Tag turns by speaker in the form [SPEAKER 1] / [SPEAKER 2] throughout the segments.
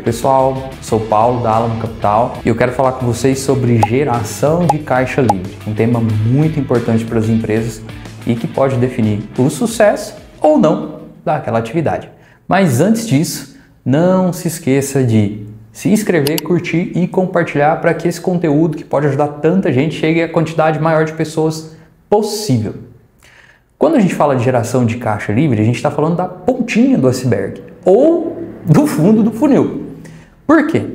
[SPEAKER 1] pessoal, sou Paulo da Alamo Capital e eu quero falar com vocês sobre geração de caixa livre, um tema muito importante para as empresas e que pode definir o sucesso ou não daquela atividade. Mas antes disso, não se esqueça de se inscrever, curtir e compartilhar para que esse conteúdo que pode ajudar tanta gente chegue à quantidade maior de pessoas possível. Quando a gente fala de geração de caixa livre, a gente está falando da pontinha do iceberg ou do fundo do funil. Por quê?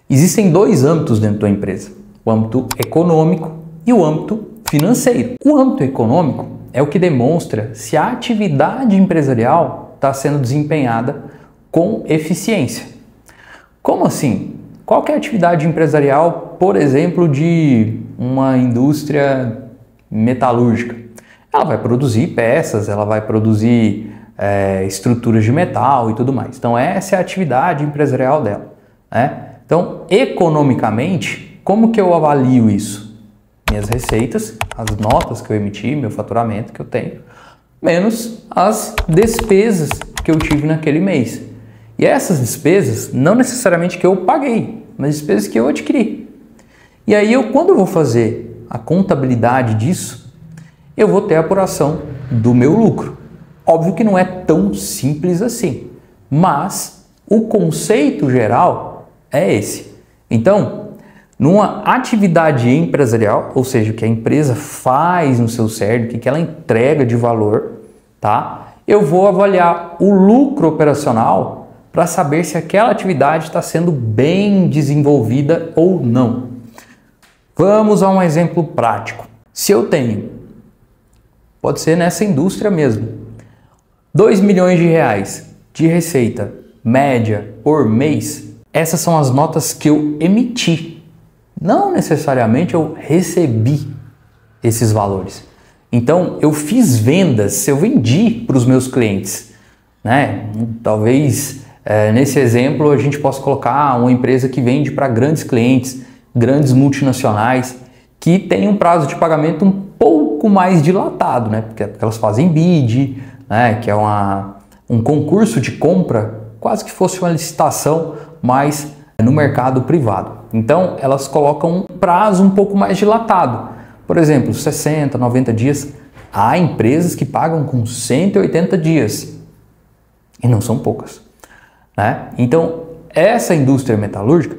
[SPEAKER 1] Existem dois âmbitos dentro da empresa, o âmbito econômico e o âmbito financeiro. O âmbito econômico é o que demonstra se a atividade empresarial está sendo desempenhada com eficiência. Como assim? Qual que é a atividade empresarial, por exemplo, de uma indústria metalúrgica? Ela vai produzir peças, ela vai produzir estruturas de metal e tudo mais. Então essa é a atividade empresarial dela, né? Então, economicamente, como que eu avalio isso? Minhas receitas, as notas que eu emiti, meu faturamento que eu tenho, menos as despesas que eu tive naquele mês. E essas despesas, não necessariamente que eu paguei, mas despesas que eu adquiri. E aí, quando eu vou fazer a contabilidade disso, eu vou ter a apuração do meu lucro. Óbvio que não é tão simples assim, mas o conceito geral é esse. Então, numa atividade empresarial, ou seja, o que a empresa faz no seu CERD, o que ela entrega de valor, tá? Eu vou avaliar o lucro operacional para saber se aquela atividade está sendo bem desenvolvida ou não. Vamos a um exemplo prático. Se eu tenho, pode ser nessa indústria mesmo, 2 milhões de reais de receita média por mês, essas são as notas que eu emiti. Não necessariamente eu recebi esses valores. Então, eu fiz vendas, eu vendi para os meus clientes, né? Talvez nesse exemplo a gente possa colocar uma empresa que vende para grandes clientes, grandes multinacionais, que tem um prazo de pagamento um pouco mais dilatado, né? Porque elas fazem bid, né? Que é um concurso de compra, quase que fosse uma licitação, mas no mercado privado. Então, elas colocam um prazo um pouco mais dilatado. Por exemplo, 60, 90 dias. Há empresas que pagam com 180 dias. E não são poucas, né? Então, essa indústria metalúrgica,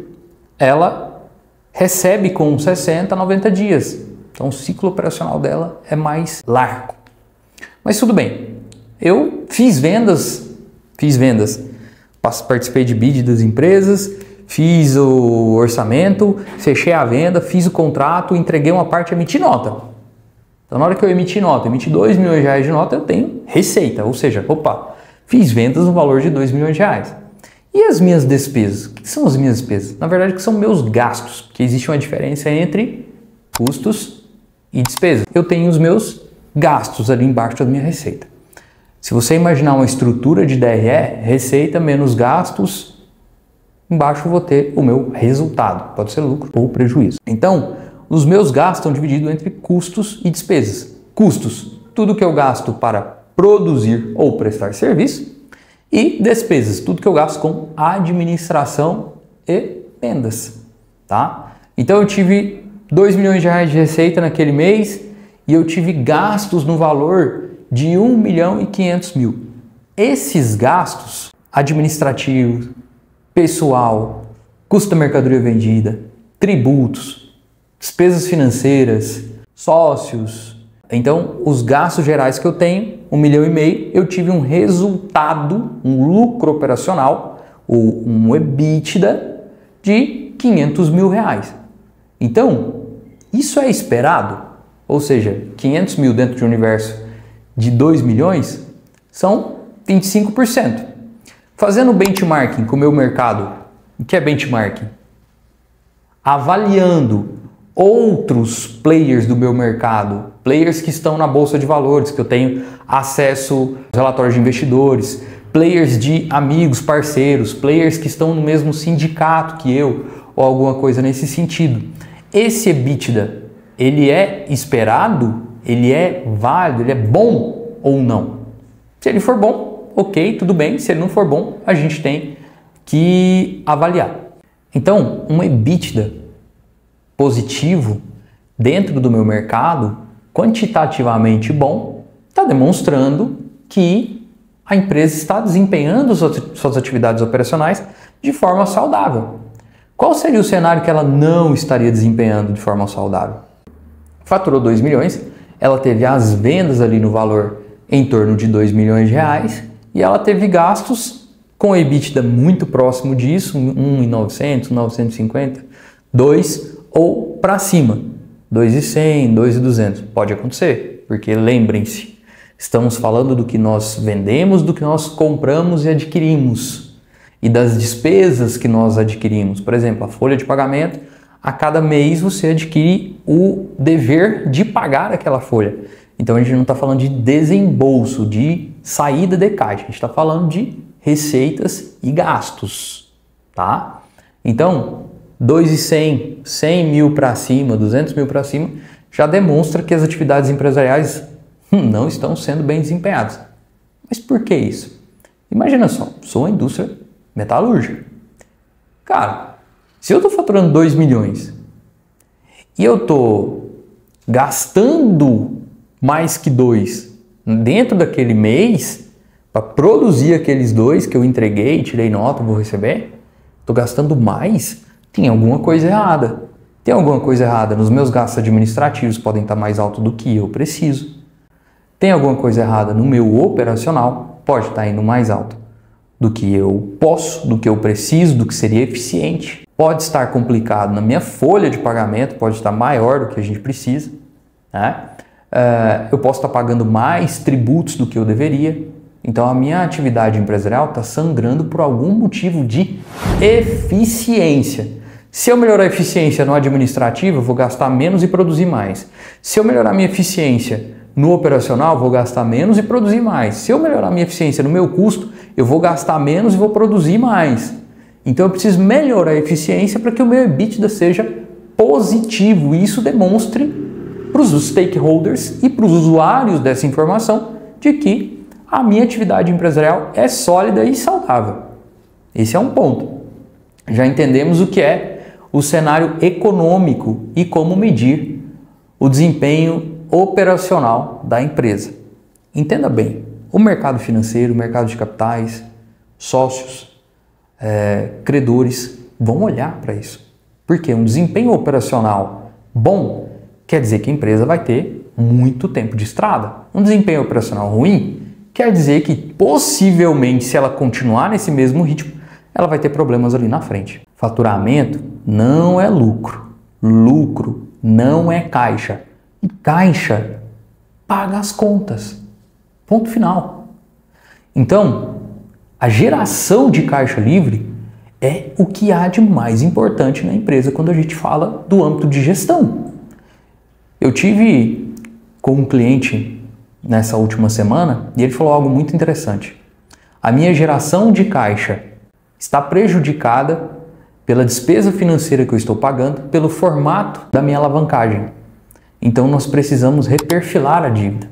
[SPEAKER 1] ela recebe com 60, 90 dias. Então, o ciclo operacional dela é mais largo. Mas tudo bem. Eu fiz vendas, participei de bid das empresas, fiz o orçamento, fechei a venda, fiz o contrato, entreguei uma parte e emiti nota. Então, na hora que eu emiti 2 milhões de reais de nota, eu tenho receita, ou seja, fiz vendas no valor de 2 milhões de reais. E as minhas despesas? O que são as minhas despesas? Na verdade, que são meus gastos, porque existe uma diferença entre custos e despesas. Eu tenho os meus gastos ali embaixo da minha receita. Se você imaginar uma estrutura de DRE, receita menos gastos, embaixo eu vou ter o meu resultado, pode ser lucro ou prejuízo. Então, os meus gastos estão divididos entre custos e despesas. Custos, tudo que eu gasto para produzir ou prestar serviço, e despesas, tudo que eu gasto com administração e vendas, tá? Então eu tive 2 milhões de reais de receita naquele mês e eu tive gastos no valor de 1 milhão e 500 mil. Esses gastos administrativos, pessoal, custo da mercadoria vendida, tributos, despesas financeiras, sócios. Então, os gastos gerais que eu tenho, 1,5 milhão, eu tive um resultado, um lucro operacional, ou um EBITDA de 500 mil reais. Então, isso é esperado? Ou seja, 500 mil dentro de um universo de 2 milhões são 25%. Fazendo benchmarking com o meu mercado, o que é benchmarking? Avaliando outros players do meu mercado, players que estão na bolsa de valores, que eu tenho acesso aos relatórios de investidores, players de amigos, parceiros, players que estão no mesmo sindicato que eu, ou alguma coisa nesse sentido. Esse EBITDA, ele é esperado? Ele é válido? Ele é bom ou não? Se ele for bom, ok, tudo bem. Se ele não for bom, a gente tem que avaliar. Então, um EBITDA positivo dentro do meu mercado, quantitativamente bom, está demonstrando que a empresa está desempenhando suas atividades operacionais de forma saudável. Qual seria o cenário que ela não estaria desempenhando de forma saudável? Faturou 2 milhões, ela teve as vendas ali no valor em torno de 2 milhões de reais e ela teve gastos com EBITDA muito próximo disso, 1.900, 950, 2 ou para cima, 2.100, 2.200. Pode acontecer, porque lembrem-se, estamos falando do que nós vendemos, do que nós compramos e adquirimos e das despesas que nós adquirimos. Por exemplo, a folha de pagamento, a cada mês você adquire o dever de pagar aquela folha. Então a gente não está falando de desembolso, de saída de caixa, a gente está falando de receitas e gastos, tá? Então, 2.100, 100 mil para cima, 200 mil para cima, já demonstra que as atividades empresariais não estão sendo bem desempenhadas. Mas por que isso? Imagina só, sou uma indústria metalúrgica. Cara, se eu estou faturando 2 milhões e eu estou gastando mais que 2 dentro daquele mês para produzir aqueles 2 que eu entreguei, tirei nota, vou receber, estou gastando mais, tem alguma coisa errada. Tem alguma coisa errada nos meus gastos administrativos, podem estar mais altos do que eu preciso. Tem alguma coisa errada no meu operacional, pode estar indo mais alto do que eu posso, do que eu preciso, do que seria eficiente. Pode estar complicado na minha folha de pagamento, pode estar maior do que a gente precisa, né? Eu posso estar pagando mais tributos do que eu deveria. Então a minha atividade empresarial está sangrando por algum motivo de eficiência. Se eu melhorar a eficiência no administrativo, eu vou gastar menos e produzir mais. Se eu melhorar a minha eficiência no operacional, eu vou gastar menos e produzir mais. Se eu melhorar a minha eficiência no meu custo, eu vou gastar menos e vou produzir mais. Então eu preciso melhorar a eficiência para que o meu EBITDA seja positivo e isso demonstre para os stakeholders e para os usuários dessa informação de que a minha atividade empresarial é sólida e saudável. Esse é um ponto. Já entendemos o que é o cenário econômico e como medir o desempenho operacional da empresa. Entenda bem, o mercado financeiro, o mercado de capitais, sócios, credores vão olhar para isso. Porque um desempenho operacional bom quer dizer que a empresa vai ter muito tempo de estrada. Um desempenho operacional ruim quer dizer que possivelmente, se ela continuar nesse mesmo ritmo, ela vai ter problemas ali na frente. Faturamento não é lucro. Lucro não é caixa. E caixa paga as contas. Ponto final. Então, a geração de caixa livre é o que há de mais importante na empresa quando a gente fala do âmbito de gestão. Eu tive com um cliente nessa última semana e ele falou algo muito interessante. A minha geração de caixa está prejudicada pela despesa financeira que eu estou pagando, pelo formato da minha alavancagem. Então nós precisamos reperfilar a dívida.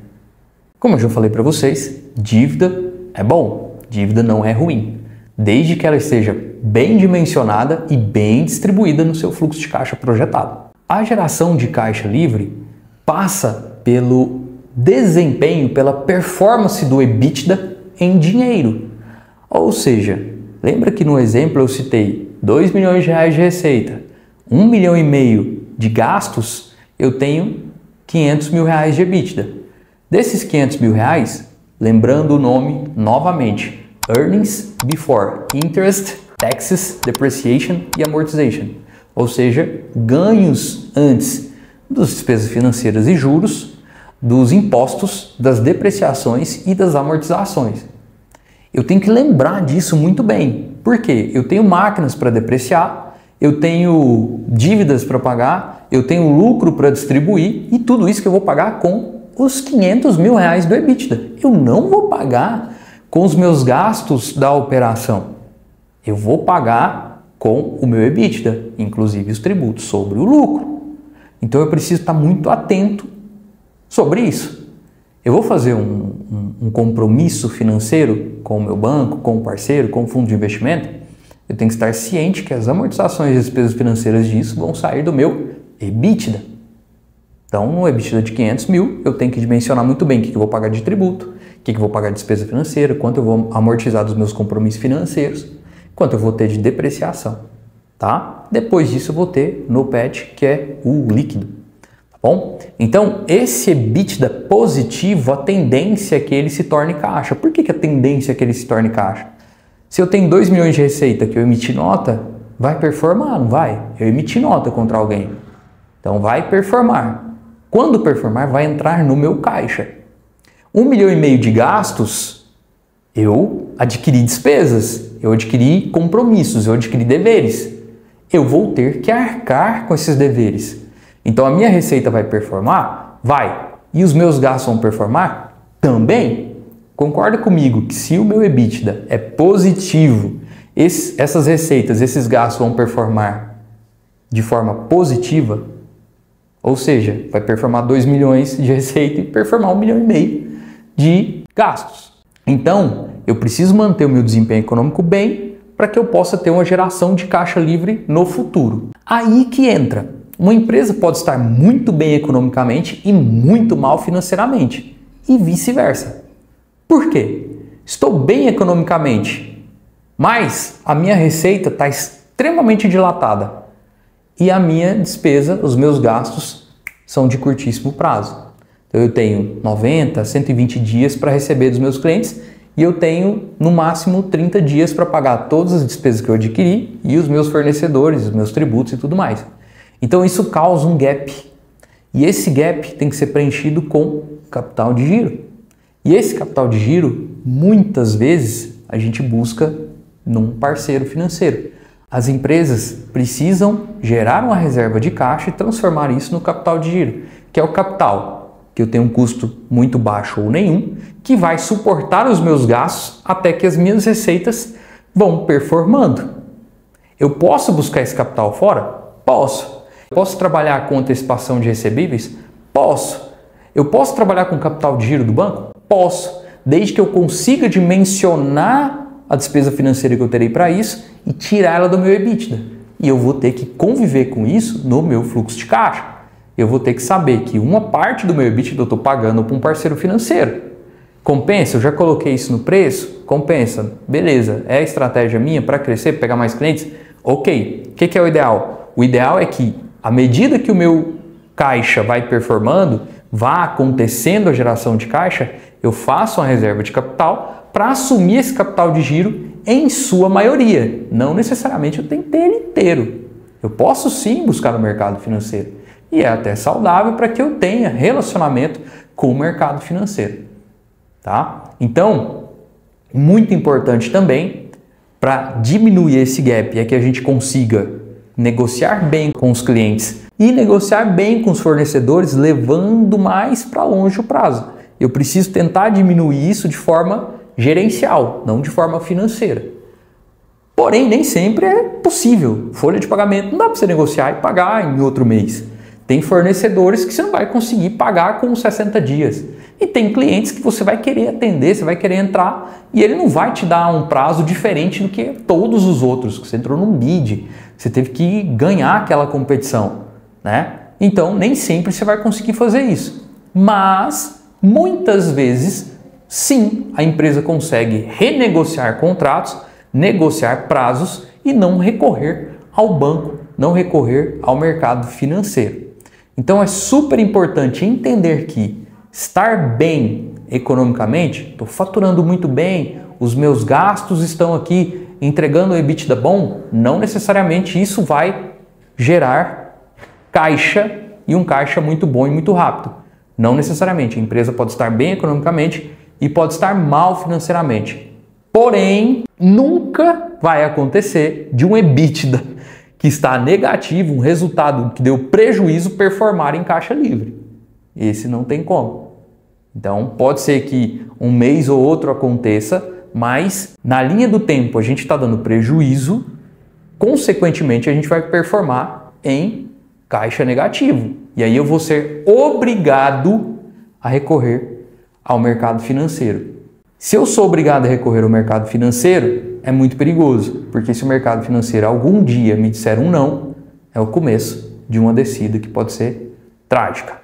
[SPEAKER 1] Como eu já falei para vocês, dívida é bom, dívida não é ruim, desde que ela esteja bem dimensionada e bem distribuída no seu fluxo de caixa projetado. A geração de caixa livre passa pelo desempenho, pela performance do EBITDA em dinheiro. Ou seja, lembra que no exemplo eu citei 2 milhões de reais de receita, 1,5 milhão de gastos, eu tenho 500 mil reais de EBITDA. Desses 500 mil reais, lembrando o nome novamente, Earnings Before Interest, Taxes, Depreciation e Amortization. Ou seja, ganhos antes das despesas financeiras e juros, dos impostos, das depreciações e das amortizações. Eu tenho que lembrar disso muito bem. Por quê? Eu tenho máquinas para depreciar, eu tenho dívidas para pagar, eu tenho lucro para distribuir e tudo isso que eu vou pagar com os 500 mil reais do EBITDA. Eu não vou pagar com os meus gastos da operação. Eu vou pagar com o meu EBITDA, inclusive os tributos sobre o lucro. Então eu preciso estar muito atento sobre isso. Eu vou fazer um compromisso financeiro com o meu banco, com o parceiro, com o fundo de investimento, eu tenho que estar ciente que as amortizações e despesas financeiras disso vão sair do meu EBITDA. Então, no EBITDA de 500 mil, eu tenho que dimensionar muito bem o que eu vou pagar de tributo, o que eu vou pagar de despesa financeira, quanto eu vou amortizar dos meus compromissos financeiros, quanto eu vou ter de depreciação, tá? Depois disso eu vou ter no PET, que é o líquido, tá bom? Então, esse EBITDA positivo, a tendência é que ele se torne caixa. Por que a tendência é que ele se torne caixa? Se eu tenho 2 milhões de receita que eu emiti nota, vai performar, não vai? Eu emiti nota contra alguém, então vai performar. Quando performar, vai entrar no meu caixa. 1,5 milhão de gastos, eu adquiri despesas, eu adquiri compromissos, eu adquiri deveres. Eu vou ter que arcar com esses deveres. Então a minha receita vai performar? Vai. E os meus gastos vão performar? Também. Concorda comigo que se o meu EBITDA é positivo, essas receitas, esses gastos vão performar de forma positiva? Ou seja, vai performar 2 milhões de receita e performar 1,5 milhão de gastos. Então, eu preciso manter o meu desempenho econômico bem para que eu possa ter uma geração de caixa livre no futuro. Aí que entra. Uma empresa pode estar muito bem economicamente e muito mal financeiramente. E vice-versa. Por quê? Estou bem economicamente, mas a minha receita está extremamente dilatada. E a minha despesa, os meus gastos, são de curtíssimo prazo. Então eu tenho 90, 120 dias para receber dos meus clientes e eu tenho no máximo 30 dias para pagar todas as despesas que eu adquiri e os meus fornecedores, os meus tributos e tudo mais. Então isso causa um gap. E esse gap tem que ser preenchido com capital de giro. E esse capital de giro, muitas vezes, a gente busca num parceiro financeiro. As empresas precisam gerar uma reserva de caixa e transformar isso no capital de giro, que é o capital que eu tenho um custo muito baixo ou nenhum, que vai suportar os meus gastos até que as minhas receitas vão performando. Eu posso buscar esse capital fora? Posso. Posso trabalhar com antecipação de recebíveis? Posso. Eu posso trabalhar com capital de giro do banco? Posso. Desde que eu consiga dimensionar a despesa financeira que eu terei para isso e tirar ela do meu EBITDA. E eu vou ter que conviver com isso no meu fluxo de caixa. Eu vou ter que saber que uma parte do meu EBITDA eu estou pagando para um parceiro financeiro. Compensa? Eu já coloquei isso no preço? Compensa. Beleza. É a estratégia minha para crescer, pegar mais clientes? Ok. O que é o ideal? O ideal é que, à medida que o meu caixa vai performando, vá acontecendo a geração de caixa, eu faço uma reserva de capital para assumir esse capital de giro em sua maioria. Não necessariamente eu tenho que ter ele inteiro. Eu posso sim buscar no mercado financeiro. E é até saudável para que eu tenha relacionamento com o mercado financeiro. Tá? Então, muito importante também para diminuir esse gap é que a gente consiga negociar bem com os clientes e negociar bem com os fornecedores, levando mais para longe o prazo. Eu preciso tentar diminuir isso de forma gerencial, não de forma financeira. Porém, nem sempre é possível. Folha de pagamento não dá para você negociar e pagar em outro mês. Tem fornecedores que você não vai conseguir pagar com 60 dias. E tem clientes que você vai querer atender, você vai querer entrar e ele não vai te dar um prazo diferente do que todos os outros, que você entrou num bid, você teve que ganhar aquela competição, né? Então, nem sempre você vai conseguir fazer isso. Mas, muitas vezes, sim, a empresa consegue renegociar contratos, negociar prazos e não recorrer ao banco, não recorrer ao mercado financeiro. Então, é super importante entender que estar bem economicamente, estou faturando muito bem, os meus gastos estão aqui entregando um EBITDA bom, não necessariamente isso vai gerar caixa e um caixa muito bom e muito rápido. Não necessariamente. A empresa pode estar bem economicamente e pode estar mal financeiramente. Porém, nunca vai acontecer de um EBITDA que está negativo, um resultado que deu prejuízo, performar em caixa livre. Esse não tem como. Então, pode ser que um mês ou outro aconteça, mas na linha do tempo a gente está dando prejuízo, consequentemente a gente vai performar em caixa negativo. E aí eu vou ser obrigado a recorrer ao mercado financeiro. Se eu sou obrigado a recorrer ao mercado financeiro, é muito perigoso, porque se o mercado financeiro algum dia me disser um não, é o começo de uma descida que pode ser trágica,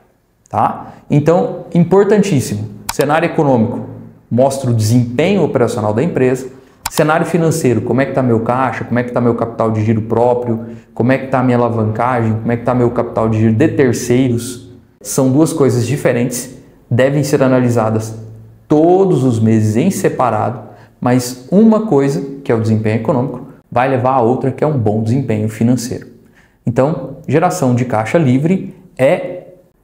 [SPEAKER 1] tá? Então, importantíssimo, cenário econômico mostra o desempenho operacional da empresa, cenário financeiro, como é que está meu caixa, como é que está meu capital de giro próprio, como é que está minha alavancagem, como é que está meu capital de giro de terceiros, são duas coisas diferentes, devem ser analisadas todos os meses em separado, mas uma coisa, que é o desempenho econômico, vai levar a outra, que é um bom desempenho financeiro. Então, geração de caixa livre é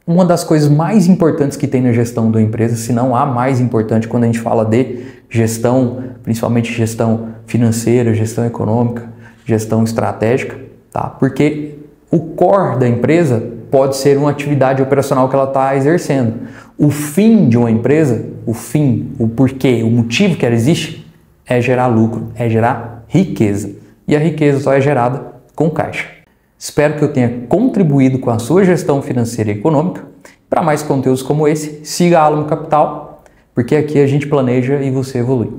[SPEAKER 1] uma das coisas mais importantes que tem na gestão da empresa, se não a mais importante quando a gente fala de gestão, principalmente gestão financeira, gestão econômica, gestão estratégica, tá? Porque o core da empresa pode ser uma atividade operacional que ela está exercendo. O fim de uma empresa, o fim, o porquê, o motivo que ela existe é gerar lucro, é gerar riqueza. E a riqueza só é gerada com caixa. Espero que eu tenha contribuído com a sua gestão financeira e econômica. Para mais conteúdos como esse, siga a Alamo Capital, porque aqui a gente planeja e você evolui.